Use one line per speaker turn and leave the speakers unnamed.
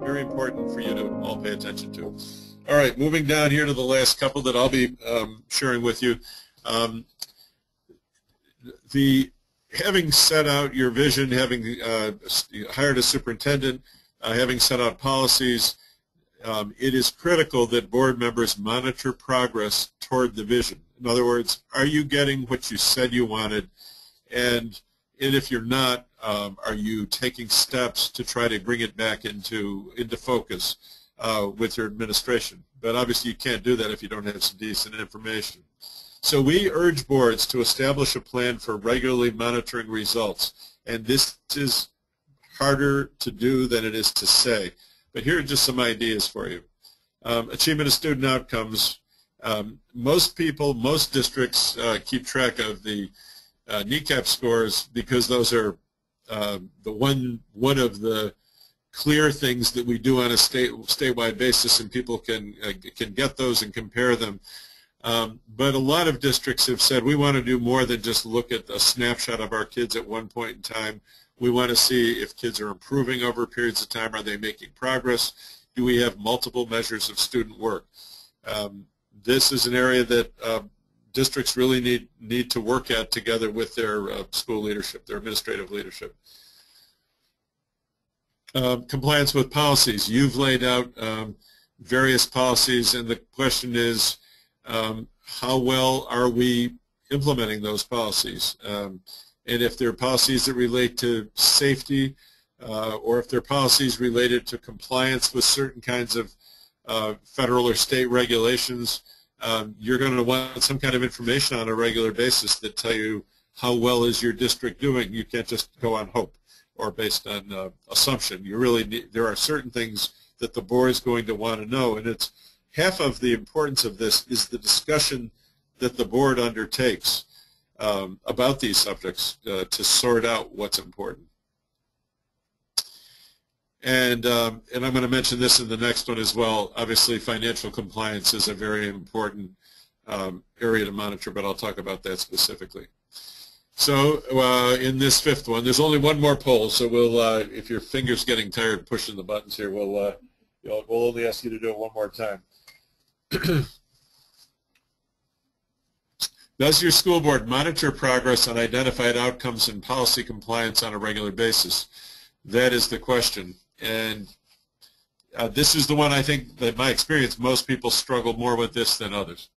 very important for you to all pay attention to. All right, moving down here to the last couple that I'll be sharing with you. Having set out your vision, having hired a superintendent, having set out policies, it is critical that board members monitor progress toward the vision. In other words, are you getting what you said you wanted? And if you're not, are you taking steps to try to bring it back into focus with your administration? But obviously you can't do that if you don't have some decent information. So we urge boards to establish a plan for regularly monitoring results. And this is harder to do than it is to say. But here are just some ideas for you. Achievement of student outcomes. Most districts keep track of the NECAP scores because those are one of the clear things that we do on a statewide basis, and people can get those and compare them. But a lot of districts have said we want to do more than just look at a snapshot of our kids at one point in time. We want to see if kids are improving over periods of time. Are they making progress? Do we have multiple measures of student work? This is an area that districts really need to work at together with their school leadership, their administrative leadership. Compliance with policies. You've laid out various policies, and the question is, how well are we implementing those policies? And if there are policies that relate to safety, or if there are policies related to compliance with certain kinds of federal or state regulations, you're going to want some kind of information on a regular basis that tell you how well is your district doing. You can't just go on hope or based on assumption. You really need, there are certain things that the board is going to want to know, and it's half of the importance of this is the discussion that the board undertakes about these subjects to sort out what's important. And I'm going to mention this in the next one as well. Obviously, financial compliance is a very important area to monitor, but I'll talk about that specifically. So in this fifth one, there's only one more poll, so we'll, if your finger's getting tired pushing the buttons here, we'll only ask you to do it one more time. Does your school board monitor progress on identified outcomes and policy compliance on a regular basis? That is the question. And this is the one I think that, in my experience, most people struggle more with this than others.